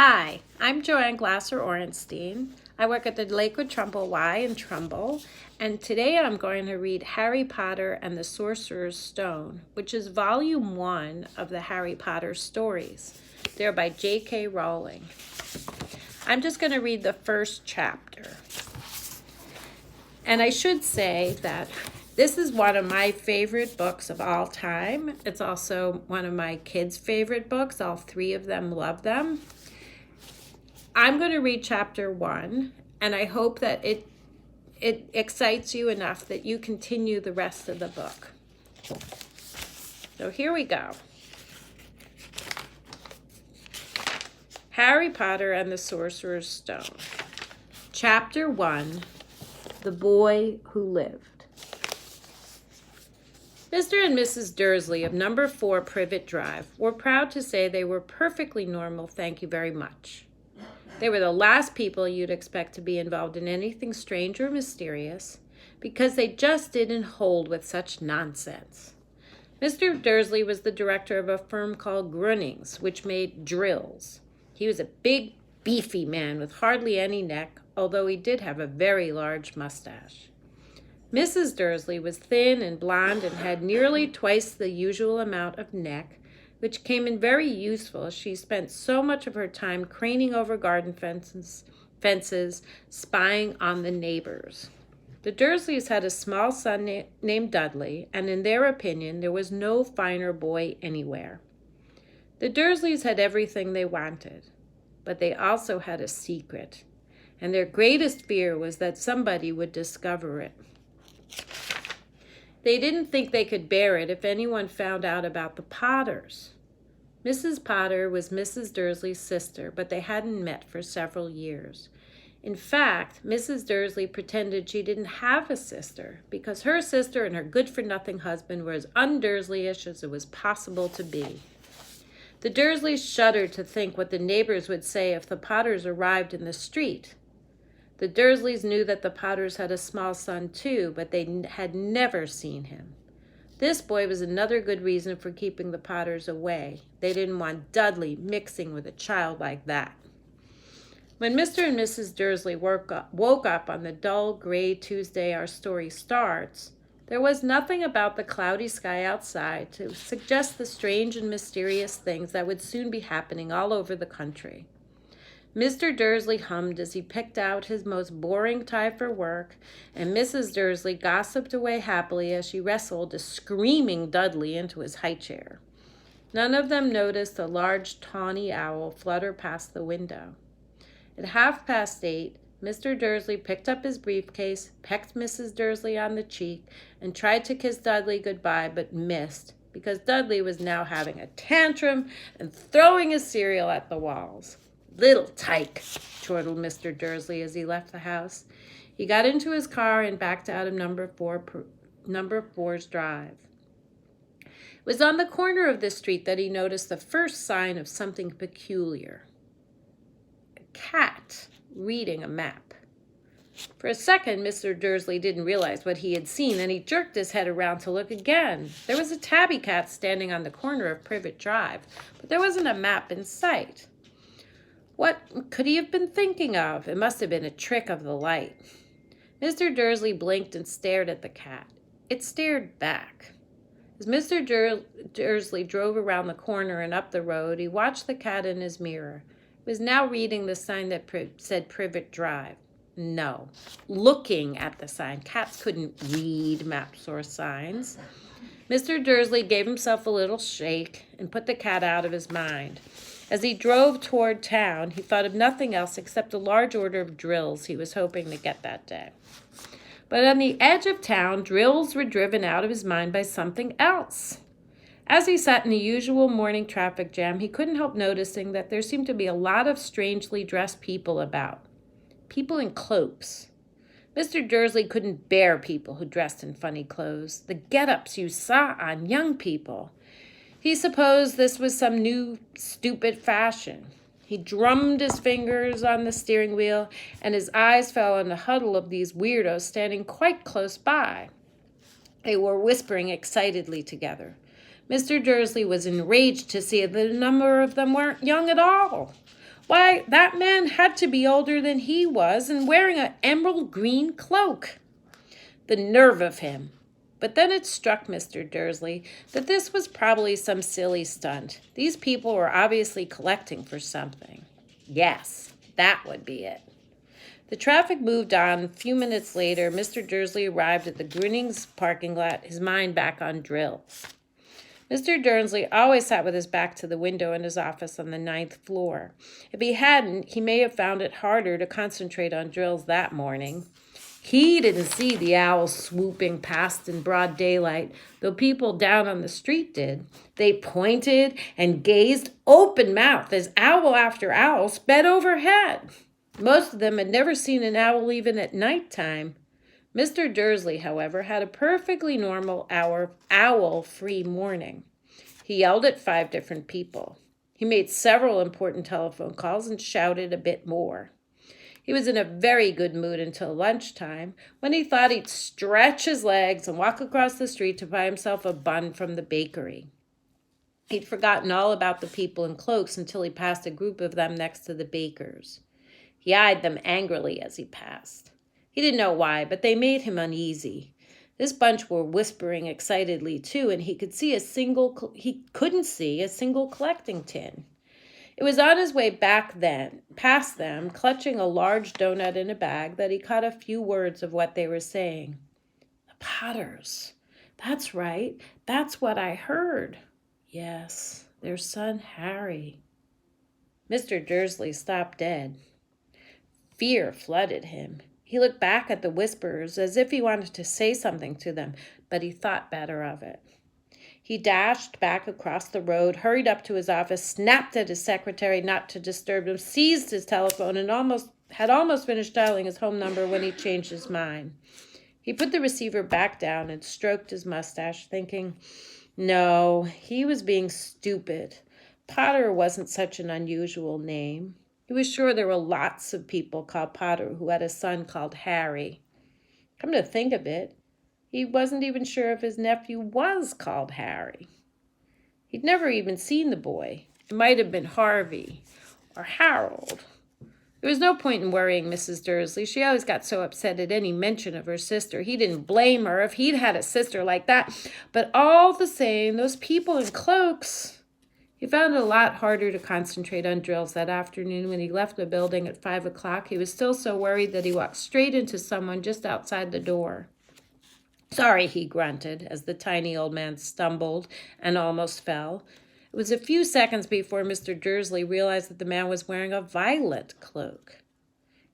Hi, I'm Joanne Glasser-Orenstein. I work at the Lakewood Trumbull Y in Trumbull, and today I'm going to read Harry Potter and the Sorcerer's Stone, which is volume 1 of the Harry Potter stories. They're by J.K. Rowling. I'm just going to read the first chapter. And I should say that this is one of my favorite books of all time. It's also one of my kids' favorite books. All three of them love them. I'm going to read chapter 1, and I hope that it excites you enough that you continue the rest of the book. So here we go. Harry Potter and the Sorcerer's Stone. Chapter 1, The Boy Who Lived. Mr. and Mrs. Dursley of number 4 Privet Drive were proud to say they were perfectly normal, thank you very much. They were the last people you'd expect to be involved in anything strange or mysterious, because they just didn't hold with such nonsense. Mr. Dursley was the director of a firm called Grunnings, which made drills. He was a big, beefy man with hardly any neck, although he did have a very large mustache. Mrs. Dursley was thin and blonde and had nearly twice the usual amount of neck, which came in very useful as she spent so much of her time craning over garden fences, spying on the neighbors. The Dursleys had a small son named Dudley, and in their opinion, there was no finer boy anywhere. The Dursleys had everything they wanted, but they also had a secret, and their greatest fear was that somebody would discover it. They didn't think they could bear it if anyone found out about the Potters. Mrs. Potter was Mrs. Dursley's sister, but they hadn't met for several years. In fact, Mrs. Dursley pretended she didn't have a sister because her sister and her good-for-nothing husband were as un-Dursleyish as it was possible to be. The Dursleys shuddered to think what the neighbors would say if the Potters arrived in the street. The Dursleys knew that the Potters had a small son too, but they had never seen him. This boy was another good reason for keeping the Potters away. They didn't want Dudley mixing with a child like that. When Mr. and Mrs. Dursley woke up on the dull, gray Tuesday our story starts, there was nothing about the cloudy sky outside to suggest the strange and mysterious things that would soon be happening all over the country. Mr. Dursley hummed as he picked out his most boring tie for work, and Mrs. Dursley gossiped away happily as she wrestled a screaming Dudley into his high chair. None of them noticed a large tawny owl flutter past the window. At 8:30, Mr. Dursley picked up his briefcase, pecked Mrs. Dursley on the cheek, and tried to kiss Dudley goodbye, but missed, because Dudley was now having a tantrum and throwing his cereal at the walls. "Little tyke," chortled Mr. Dursley as he left the house. He got into his car and backed out of number 4's drive. It was on the corner of the street that he noticed the first sign of something peculiar. A cat reading a map. For a second, Mr. Dursley didn't realize what he had seen, and he jerked his head around to look again. There was a tabby cat standing on the corner of Privet Drive, but there wasn't a map in sight. What could he have been thinking of? It must have been a trick of the light. Mr. Dursley blinked and stared at the cat. It stared back. As Mr. Dursley drove around the corner and up the road, he watched the cat in his mirror. It was now reading the sign that said Privet Drive. No, looking at the sign. Cats couldn't read maps or signs. Mr. Dursley gave himself a little shake and put the cat out of his mind. As he drove toward town, he thought of nothing else except a large order of drills he was hoping to get that day. But on the edge of town, drills were driven out of his mind by something else. As he sat in the usual morning traffic jam, he couldn't help noticing that there seemed to be a lot of strangely dressed people about. People in cloaks. Mr. Dursley couldn't bear people who dressed in funny clothes, the get-ups you saw on young people. He supposed this was some new, stupid fashion. He drummed his fingers on the steering wheel, and his eyes fell on the huddle of these weirdos standing quite close by. They were whispering excitedly together. Mr. Dursley was enraged to see that a number of them weren't young at all. Why, that man had to be older than he was and wearing an emerald green cloak. The nerve of him. But then it struck Mr. Dursley that this was probably some silly stunt. These people were obviously collecting for something. Yes, that would be it. The traffic moved on. A few minutes later, Mr. Dursley arrived at the Grinnings parking lot, his mind back on drills. Mr. Dursley always sat with his back to the window in his office on the 9th floor. If he hadn't, he may have found it harder to concentrate on drills that morning. He didn't see the owls swooping past in broad daylight, though people down on the street did. They pointed and gazed open-mouthed as owl after owl sped overhead. Most of them had never seen an owl even at nighttime. Mr. Dursley, however, had a perfectly normal owl-free morning. He yelled at 5 different people. He made several important telephone calls and shouted a bit more. He was in a very good mood until lunchtime, when he thought he'd stretch his legs and walk across the street to buy himself a bun from the bakery. He'd forgotten all about the people in cloaks until he passed a group of them next to the baker's. He eyed them angrily as he passed. He didn't know why, but they made him uneasy. This bunch were whispering excitedly too, and he couldn't see a single collecting tin. It was on his way back then, past them, clutching a large donut in a bag, that he caught a few words of what they were saying. The Potters. That's right. That's what I heard. Yes, their son Harry. Mr. Dursley stopped dead. Fear flooded him. He looked back at the whisperers as if he wanted to say something to them, but he thought better of it. He dashed back across the road, hurried up to his office, snapped at his secretary not to disturb him, seized his telephone, and had almost finished dialing his home number when he changed his mind. He put the receiver back down and stroked his mustache, thinking, no, he was being stupid. Potter wasn't such an unusual name. He was sure there were lots of people called Potter who had a son called Harry. Come to think of it, he wasn't even sure if his nephew was called Harry. He'd never even seen the boy. It might have been Harvey or Harold. There was no point in worrying Mrs. Dursley. She always got so upset at any mention of her sister. He didn't blame her if he'd had a sister like that. But all the same, those people in cloaks... He found it a lot harder to concentrate on drills that afternoon. When he left the building at 5 o'clock, he was still so worried that he walked straight into someone just outside the door. Sorry, he grunted as the tiny old man stumbled and almost fell. It was a few seconds before Mr. Dursley realized that the man was wearing a violet cloak.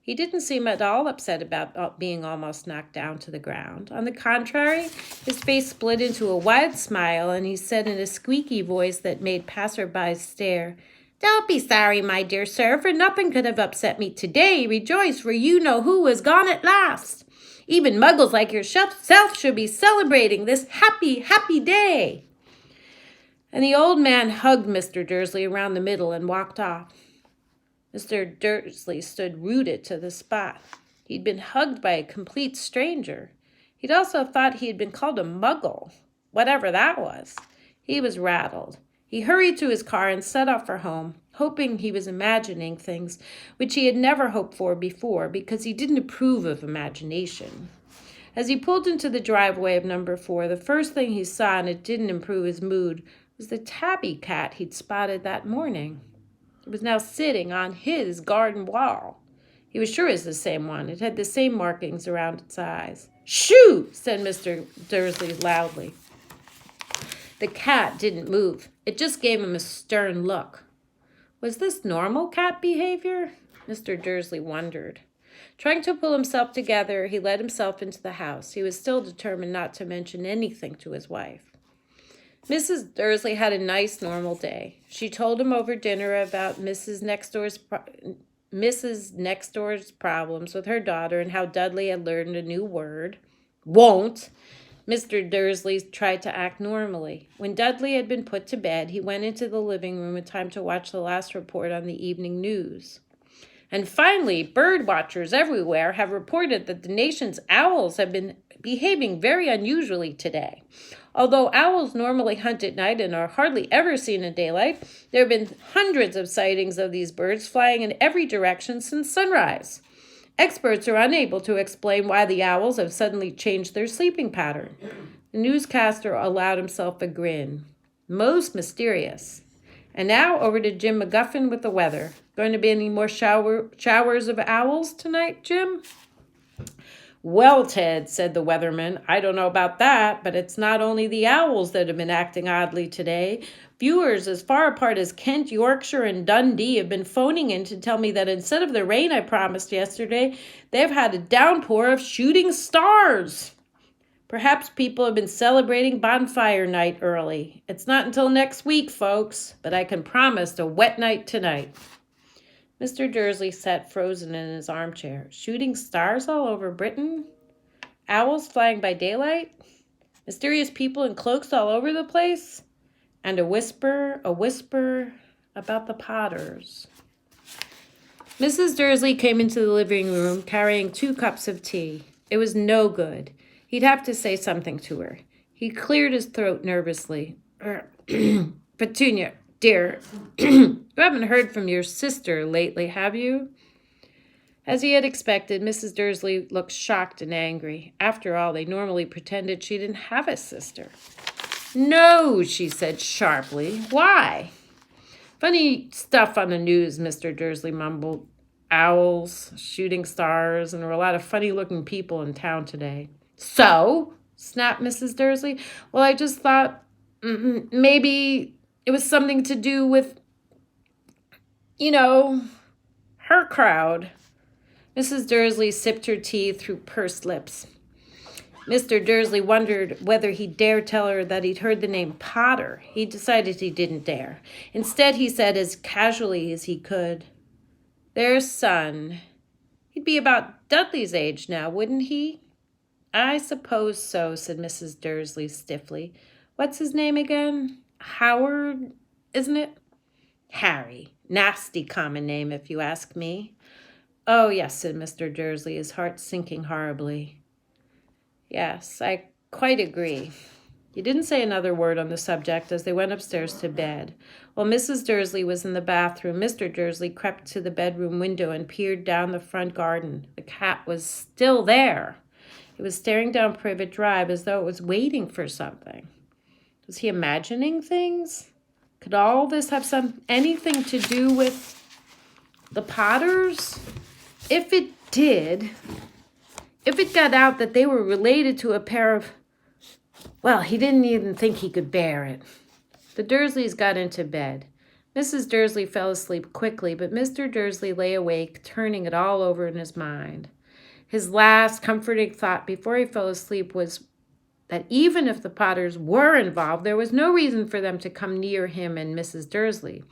He didn't seem at all upset about being almost knocked down to the ground. On the contrary, his face split into a wide smile, and he said in a squeaky voice that made passersby stare, "Don't be sorry, my dear sir, for nothing could have upset me today. Rejoice, for you know who is gone at last. Even muggles like yourself should be celebrating this happy, happy day." And the old man hugged Mr. Dursley around the middle and walked off. Mr. Dursley stood rooted to the spot. He'd been hugged by a complete stranger. He'd also thought he had been called a muggle, whatever that was. He was rattled. He hurried to his car and set off for home, hoping he was imagining things which he had never hoped for before, because he didn't approve of imagination. As he pulled into the driveway of number 4, the first thing he saw, and it didn't improve his mood, was the tabby cat he'd spotted that morning. It was now sitting on his garden wall. He was sure it was the same one. It had the same markings around its eyes. "Shoo!" said Mr. Dursley loudly. The cat didn't move. It just gave him a stern look. Was this normal cat behavior? Mr. Dursley wondered. Trying to pull himself together, he let himself into the house. He was still determined not to mention anything to his wife. Mrs. Dursley had a nice, normal day. She told him over dinner about Mrs. Next Door's problems with her daughter and how Dudley had learned a new word. Won't. Mr. Dursley tried to act normally. When Dudley had been put to bed, he went into the living room in time to watch the last report on the evening news. And finally, bird watchers everywhere have reported that the nation's owls have been behaving very unusually today. Although owls normally hunt at night and are hardly ever seen in daylight, there have been hundreds of sightings of these birds flying in every direction since sunrise. Experts are unable to explain why the owls have suddenly changed their sleeping pattern. The newscaster allowed himself a grin. Most mysterious. And now over to Jim McGuffin with the weather. Going to be any more showers of owls tonight, Jim? Well, Ted, said the weatherman, I don't know about that, but it's not only the owls that have been acting oddly today. Viewers as far apart as Kent, Yorkshire, and Dundee have been phoning in to tell me that instead of the rain I promised yesterday, they've had a downpour of shooting stars. Perhaps people have been celebrating bonfire night early. It's not until next week, folks, but I can promise a wet night tonight. Mr. Dursley sat frozen in his armchair. Shooting stars all over Britain? Owls flying by daylight? Mysterious people in cloaks all over the place? And a whisper about the Potters. Mrs. Dursley came into the living room carrying 2 cups of tea. It was no good. He'd have to say something to her. He cleared his throat nervously. Petunia, dear, you haven't heard from your sister lately, have you? As he had expected, Mrs. Dursley looked shocked and angry. After all, they normally pretended she didn't have a sister. No, she said sharply. Why? Funny stuff on the news, Mr. Dursley mumbled. Owls, shooting stars, and there were a lot of funny-looking people in town today. So? Snapped Mrs. Dursley. Well, I just thought maybe it was something to do with, her crowd. Mrs. Dursley sipped her tea through pursed lips. Mr. Dursley wondered whether he dared tell her that he'd heard the name Potter. He decided he didn't dare. Instead, he said as casually as he could, their son. He'd be about Dudley's age now, wouldn't he? I suppose so, said Mrs. Dursley stiffly. What's his name again? Howard, isn't it? Harry. Nasty common name, if you ask me. Oh, yes, said Mr. Dursley, his heart sinking horribly. Yes, I quite agree. He didn't say another word on the subject as they went upstairs to bed. While Mrs. Dursley was in the bathroom, Mr. Dursley crept to the bedroom window and peered down the front garden. The cat was still there. It was staring down Privet Drive as though it was waiting for something. Was he imagining things? Could all this have anything to do with the Potters? If it did, if it got out that they were related to a pair of... Well, he didn't even think he could bear it. The Dursleys got into bed. Mrs. Dursley fell asleep quickly, but Mr. Dursley lay awake, turning it all over in his mind. His last comforting thought before he fell asleep was that even if the Potters were involved, there was no reason for them to come near him and Mrs. Dursley.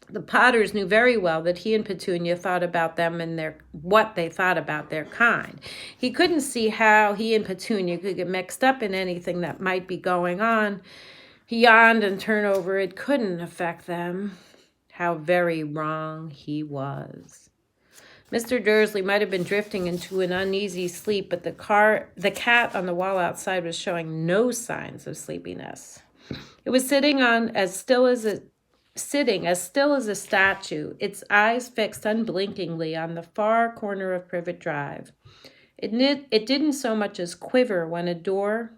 The Potters knew very well that he and Petunia thought about them and what they thought about their kind. He couldn't see how he and Petunia could get mixed up in anything that might be going on. He yawned and turned over. It couldn't affect them. How very wrong he was. Mr. Dursley might have been drifting into an uneasy sleep, but the cat on the wall outside was showing no signs of sleepiness. It was sitting as still as a statue, its eyes fixed unblinkingly on the far corner of Privet Drive. It didn't so much as quiver when a door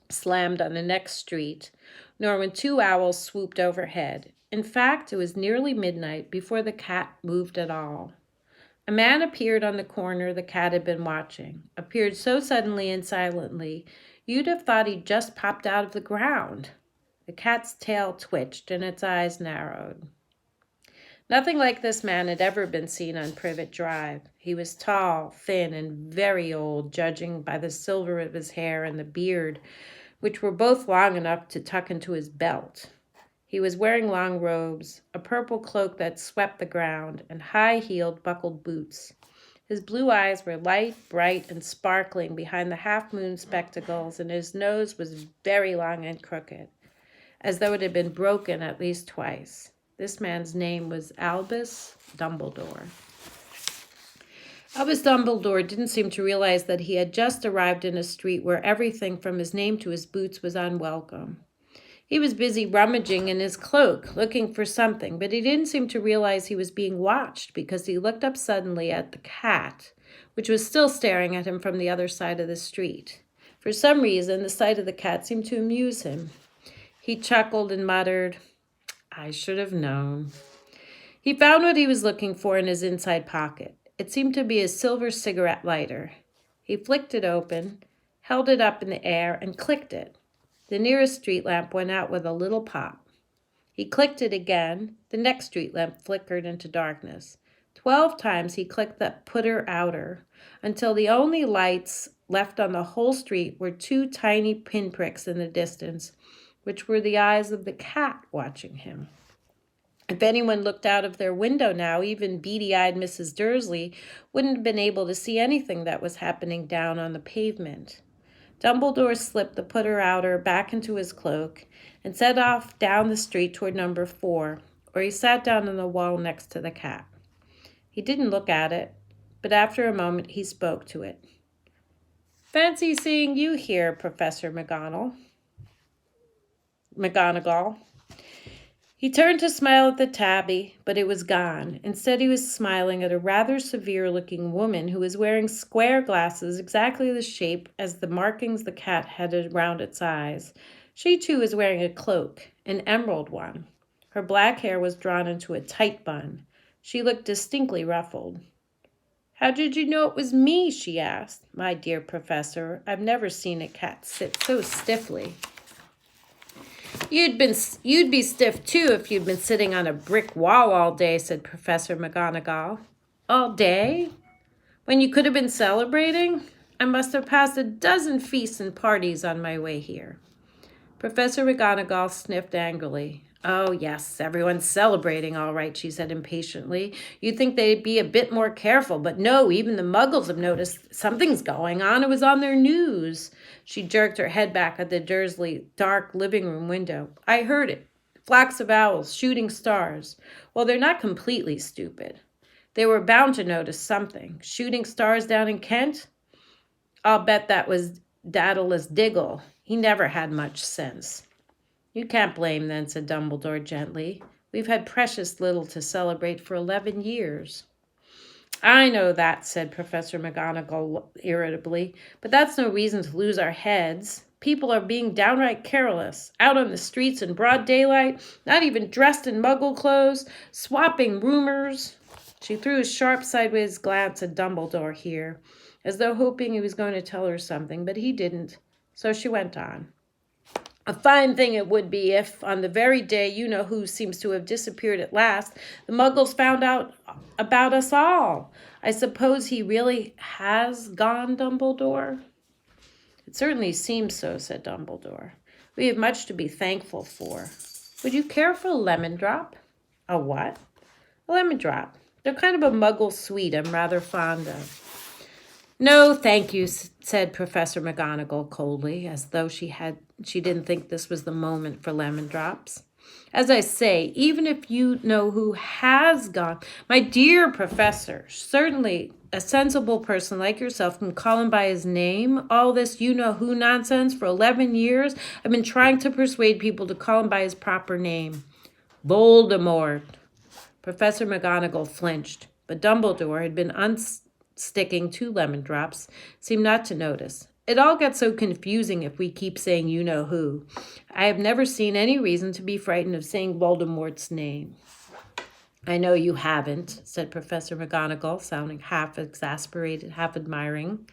slammed on the next street, nor when 2 owls swooped overhead. In fact, it was nearly midnight before the cat moved at all. A man appeared on the corner the cat had been watching, appeared so suddenly and silently, you'd have thought he'd just popped out of the ground. The cat's tail twitched and its eyes narrowed. Nothing like this man had ever been seen on Privet Drive. He was tall, thin, and very old, judging by the silver of his hair and the beard, which were both long enough to tuck into his belt. He was wearing long robes, a purple cloak that swept the ground, and high-heeled buckled boots. His blue eyes were light, bright, and sparkling behind the half-moon spectacles, and his nose was very long and crooked, as though it had been broken at least twice. This man's name was Albus Dumbledore. Albus Dumbledore didn't seem to realize that he had just arrived in a street where everything from his name to his boots was unwelcome. He was busy rummaging in his cloak, looking for something, but he didn't seem to realize he was being watched because he looked up suddenly at the cat, which was still staring at him from the other side of the street. For some reason, the sight of the cat seemed to amuse him. He chuckled and muttered, "I should have known." He found what he was looking for in his inside pocket. It seemed to be a silver cigarette lighter. He flicked it open, held it up in the air, and clicked it. The nearest street lamp went out with a little pop. He clicked it again. The next street lamp flickered into darkness. 12 times he clicked that putter outer, until the only lights left on the whole street were 2 tiny pinpricks in the distance, which were the eyes of the cat watching him. If anyone looked out of their window now, even beady-eyed Mrs. Dursley wouldn't have been able to see anything that was happening down on the pavement. Dumbledore slipped the putter-outer back into his cloak and set off down the street toward number 4, where he sat down on the wall next to the cat. He didn't look at it, but after a moment he spoke to it. "Fancy seeing you here, Professor McGonagall." He turned to smile at the tabby, but it was gone. Instead, he was smiling at a rather severe-looking woman who was wearing square glasses exactly the shape as the markings the cat had around its eyes. She, too, was wearing a cloak, an emerald one. Her black hair was drawn into a tight bun. She looked distinctly ruffled. "How did you know it was me?" she asked. "My dear Professor, I've never seen a cat sit so stiffly." You'd be stiff, too, if you'd been sitting on a brick wall all day," said Professor McGonagall. "All day? When you could have been celebrating? I must have passed a dozen feasts and parties on my way here." Professor McGonagall sniffed angrily. "Oh, yes, everyone's celebrating, all right," she said impatiently. "You'd think they'd be a bit more careful, but no, even the Muggles have noticed something's going on. It was on their news." She jerked her head back at the Dursley dark living room window. "I heard it. Flocks of owls, shooting stars. Well, they're not completely stupid. They were bound to notice something. Shooting stars down in Kent? I'll bet that was Daedalus Diggle. He never had much sense." "You can't blame them," said Dumbledore gently. "We've had precious little to celebrate for 11 years. "I know that," said Professor McGonagall irritably, "but that's no reason to lose our heads. People are being downright careless, out on the streets in broad daylight, not even dressed in Muggle clothes, swapping rumors." She threw a sharp sideways glance at Dumbledore here, as though hoping he was going to tell her something, but he didn't, so she went on. "A fine thing it would be if, on the very day you-know-who seems to have disappeared at last, the Muggles found out about us all. I suppose he really has gone, Dumbledore?" "It certainly seems so," said Dumbledore. "We have much to be thankful for. Would you care for a lemon drop?" "A what?" "A lemon drop. They're kind of a Muggle sweet I'm rather fond of." "No, thank you," said Professor McGonagall coldly, as though she didn't think this was the moment for lemon drops. "As I say, even if you know who has gone—" "My dear Professor, certainly a sensible person like yourself can call him by his name. All this you-know-who nonsense for 11 years, I've been trying to persuade people to call him by his proper name. Voldemort." Professor McGonagall flinched, but Dumbledore had been sticking 2 lemon drops, seemed not to notice. "It all gets so confusing if we keep saying you-know-who. I have never seen any reason to be frightened of saying Voldemort's name." "I know you haven't," said Professor McGonagall, sounding half exasperated, half admiring.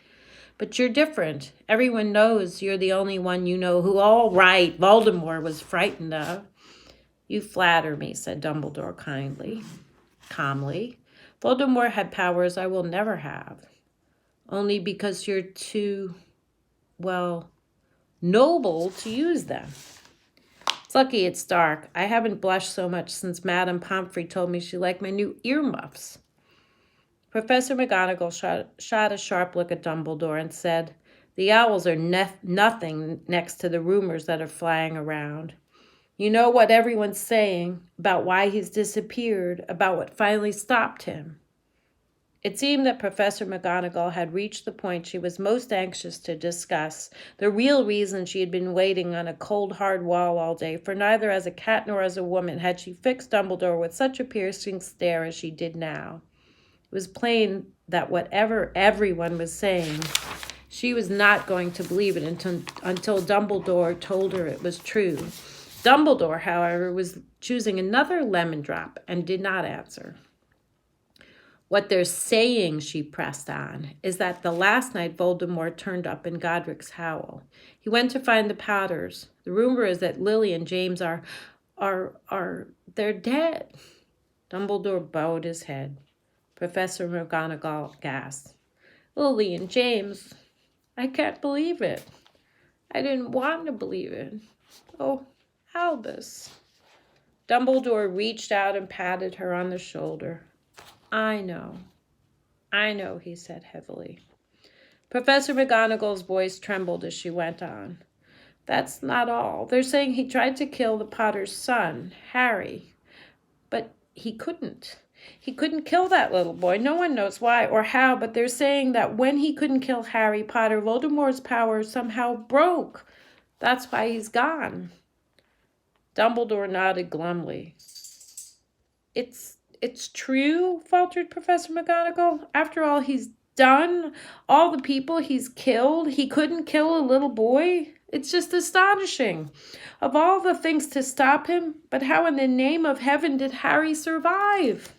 "But you're different. Everyone knows you're the only one you know who all right Voldemort was frightened of." "You flatter me," said Dumbledore calmly. "Voldemort had powers I will never have. Only because you're too, well, noble to use them. It's lucky it's dark. I haven't blushed so much since Madame Pomfrey told me she liked my new earmuffs." Professor McGonagall shot a sharp look at Dumbledore and said, "The owls are nothing next to the rumors that are flying around. You know what everyone's saying about why he's disappeared, about what finally stopped him." It seemed that Professor McGonagall had reached the point she was most anxious to discuss, the real reason she had been waiting on a cold, hard wall all day, for neither as a cat nor as a woman had she fixed Dumbledore with such a piercing stare as she did now. It was plain that whatever everyone was saying, she was not going to believe it until Dumbledore told her it was true. Dumbledore, however, was choosing another lemon drop and did not answer. What they're saying, she pressed on, is that the last night Voldemort turned up in Godric's Howl. He went to find the Potters. The rumor is that Lily and James they're dead. Dumbledore bowed his head. Professor McGonagall gasped. Lily and James, I can't believe it. I didn't want to believe it. Oh, Albus. Dumbledore reached out and patted her on the shoulder. I know, he said heavily. Professor McGonagall's voice trembled as she went on. That's not all. They're saying he tried to kill the Potter's son, Harry. But he couldn't. He couldn't kill that little boy. No one knows why or how, but they're saying that when he couldn't kill Harry Potter, Voldemort's power somehow broke. That's why he's gone. Dumbledore nodded glumly. It's true, faltered Professor McGonagall. After all he's done, all the people he's killed, he couldn't kill a little boy? It's just astonishing. Of all the things to stop him, but how in the name of heaven did Harry survive?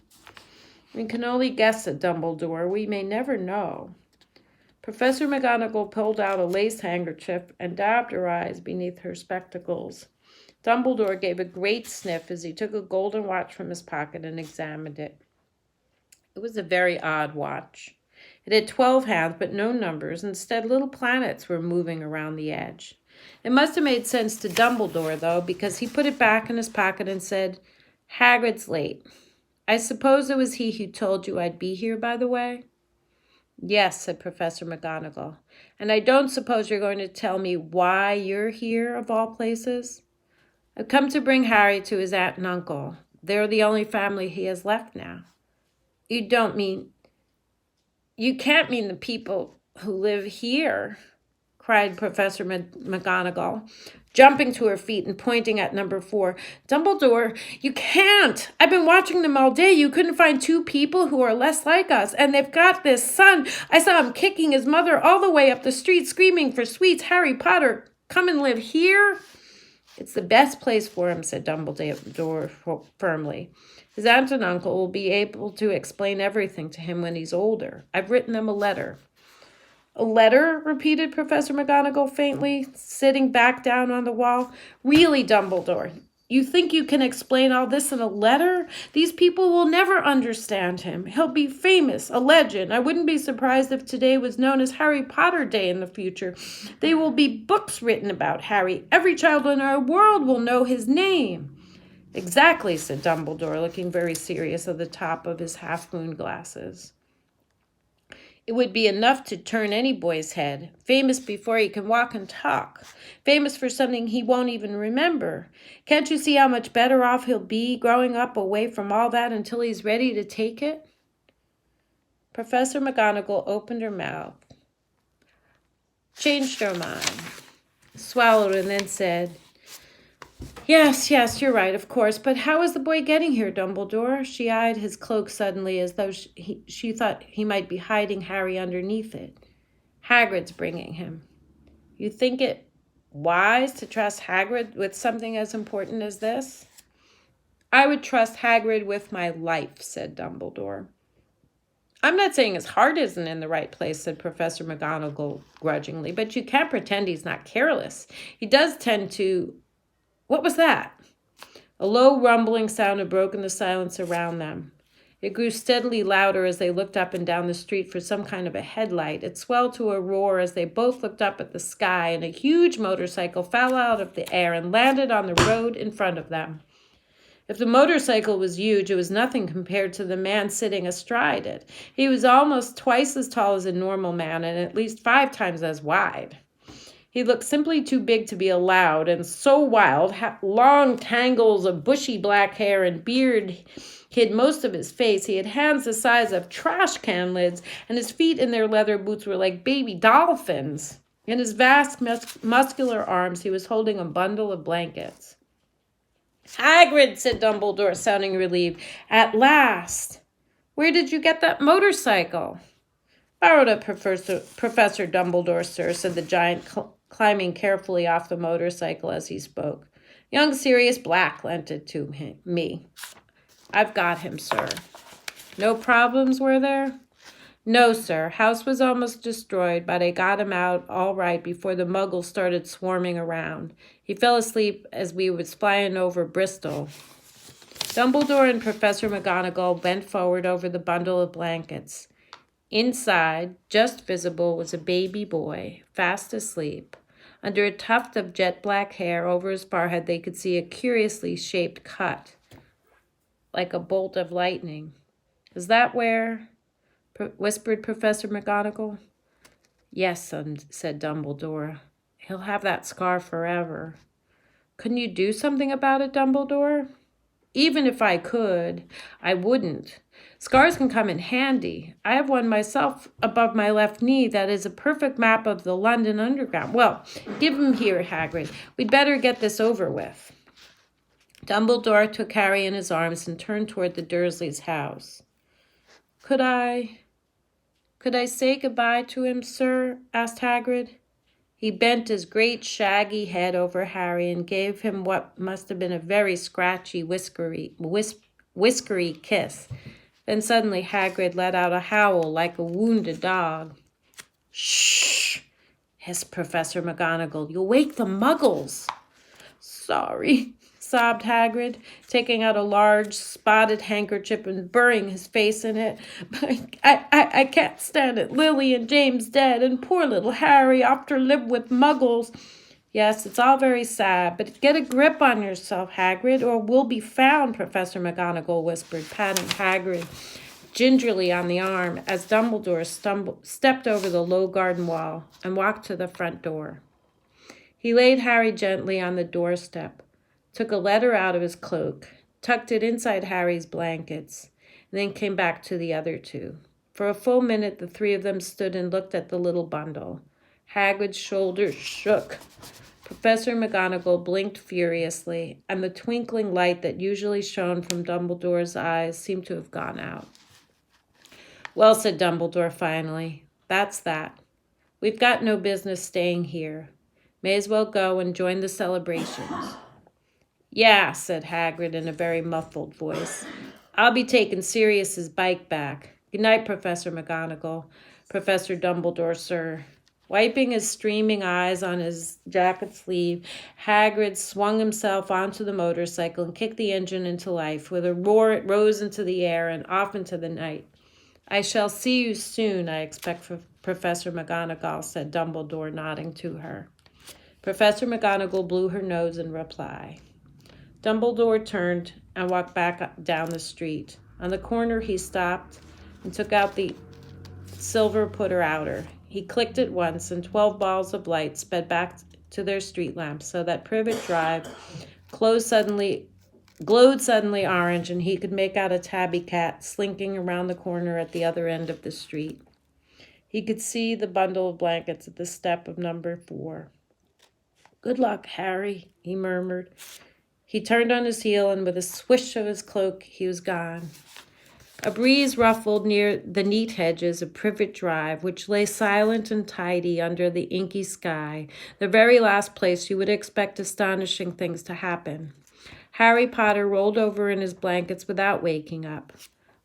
We can only guess, said Dumbledore. We may never know. Professor McGonagall pulled out a lace handkerchief and dabbed her eyes beneath her spectacles. Dumbledore gave a great sniff as he took a golden watch from his pocket and examined it. It was a very odd watch. It had 12 hands, but no numbers. Instead, little planets were moving around the edge. It must have made sense to Dumbledore, though, because he put it back in his pocket and said, Hagrid's late. I suppose it was he who told you I'd be here, by the way? Yes, said Professor McGonagall. And I don't suppose you're going to tell me why you're here, of all places? I've come to bring Harry to his aunt and uncle. They're the only family he has left now. You can't mean the people who live here, cried Professor McGonagall, jumping to her feet and pointing at number 4. Dumbledore, you can't. I've been watching them all day. You couldn't find 2 people who are less like us, and they've got this son. I saw him kicking his mother all the way up the street, screaming for sweets. Harry Potter, come and live here? It's the best place for him, said Dumbledore firmly. His aunt and uncle will be able to explain everything to him when he's older. I've written them a letter. A letter? Repeated Professor McGonagall faintly, sitting back down on the wall. Really, Dumbledore, you think you can explain all this in a letter? These people will never understand him. He'll be famous, a legend. I wouldn't be surprised if today was known as Harry Potter Day in the future. There will be books written about Harry. Every child in our world will know his name. Exactly, said Dumbledore, looking very serious at the top of his half-moon glasses. It would be enough to turn any boy's head. Famous before he can walk and talk. Famous for something he won't even remember. Can't you see how much better off he'll be growing up away from all that until he's ready to take it? Professor McGonagall opened her mouth, changed her mind, swallowed, and then said, Yes, you're right, of course. But how is the boy getting here, Dumbledore? She eyed his cloak suddenly as though she thought he might be hiding Harry underneath it. Hagrid's bringing him. You think it wise to trust Hagrid with something as important as this? I would trust Hagrid with my life, said Dumbledore. I'm not saying his heart isn't in the right place, said Professor McGonagall grudgingly, but you can't pretend he's not careless. He does tend to... What was that? A low rumbling sound had broken the silence around them. It grew steadily louder as they looked up and down the street for some kind of a headlight. It swelled to a roar as they both looked up at the sky, and a huge motorcycle fell out of the air and landed on the road in front of them. If the motorcycle was huge, it was nothing compared to the man sitting astride it. He was almost twice as tall as a normal man and at least 5 times as wide. He looked simply too big to be allowed, and so wild, long tangles of bushy black hair and beard hid most of his face. He had hands the size of trash can lids, and his feet in their leather boots were like baby dolphins. In his vast, muscular arms, he was holding a bundle of blankets. Hagrid, said Dumbledore, sounding relieved. At last. Where did you get that motorcycle? Borrowed it, Professor Dumbledore, sir, said the giant, climbing carefully off the motorcycle as he spoke. Young Sirius Black lent it to me. I've got him, sir. No problems, were there? No, sir. House was almost destroyed, but I got him out all right before the muggles started swarming around. He fell asleep as we was flying over Bristol. Dumbledore and Professor McGonagall bent forward over the bundle of blankets. Inside, just visible, was a baby boy, fast asleep. Under a tuft of jet black hair over his forehead, they could see a curiously shaped cut, like a bolt of lightning. Is that where? Whispered Professor McGonagall. Yes, said Dumbledore. He'll have that scar forever. Couldn't you do something about it, Dumbledore? Even if I could, I wouldn't. Scars can come in handy. I have one myself above my left knee that is a perfect map of the London Underground. Well, give him here, Hagrid. We'd better get this over with. Dumbledore took Harry in his arms and turned toward the Dursleys' house. Could I say goodbye to him, sir? Asked Hagrid. He bent his great shaggy head over Harry and gave him what must have been a very scratchy, whiskery kiss. Then suddenly Hagrid let out a howl like a wounded dog. Shh, hissed Professor McGonagall. You'll wake the muggles. Sorry, sobbed Hagrid, taking out a large spotted handkerchief and burying his face in it. But I can't stand it. Lily and James dead, and poor little Harry off to live with muggles. Yes, it's all very sad, but get a grip on yourself, Hagrid, or we'll be found, Professor McGonagall whispered, patting Hagrid gingerly on the arm as Dumbledore stepped over the low garden wall and walked to the front door. He laid Harry gently on the doorstep, took a letter out of his cloak, tucked it inside Harry's blankets, and then came back to the other two. For a full minute, the three of them stood and looked at the little bundle. Hagrid's shoulders shook. Professor McGonagall blinked furiously, and the twinkling light that usually shone from Dumbledore's eyes seemed to have gone out. Well, said Dumbledore finally, that's that. We've got no business staying here. May as well go and join the celebrations. Yeah, said Hagrid in a very muffled voice. I'll be taking Sirius's bike back. Good night, Professor McGonagall. Professor Dumbledore, sir. Wiping his streaming eyes on his jacket sleeve, Hagrid swung himself onto the motorcycle and kicked the engine into life. With a roar, it rose into the air and off into the night. I shall see you soon, I expect, Professor McGonagall, said Dumbledore, nodding to her. Professor McGonagall blew her nose in reply. Dumbledore turned and walked back down the street. On the corner, he stopped and took out the silver putter-outer. He clicked it once, and 12 balls of light sped back to their street lamps, so that Privet Drive glowed suddenly orange, and he could make out a tabby cat slinking around the corner at the other end of the street. He could see the bundle of blankets at the step of number 4. Good luck, Harry, he murmured. He turned on his heel, and with a swish of his cloak, he was gone. A breeze ruffled near the neat hedges of Privet Drive, which lay silent and tidy under the inky sky, the very last place you would expect astonishing things to happen. Harry Potter rolled over in his blankets without waking up.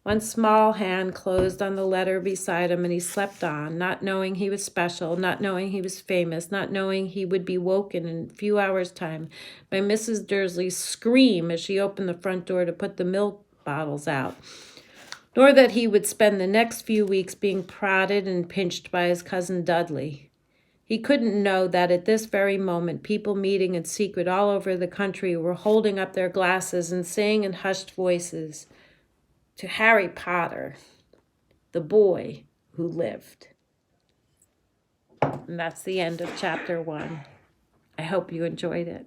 One small hand closed on the letter beside him, and he slept on, not knowing he was special, not knowing he was famous, not knowing he would be woken in a few hours' time by Mrs. Dursley's scream as she opened the front door to put the milk bottles out, nor that he would spend the next few weeks being prodded and pinched by his cousin Dudley. He couldn't know that at this very moment, people meeting in secret all over the country were holding up their glasses and saying in hushed voices, "To Harry Potter, the boy who lived." And that's the end of chapter 1. I hope you enjoyed it.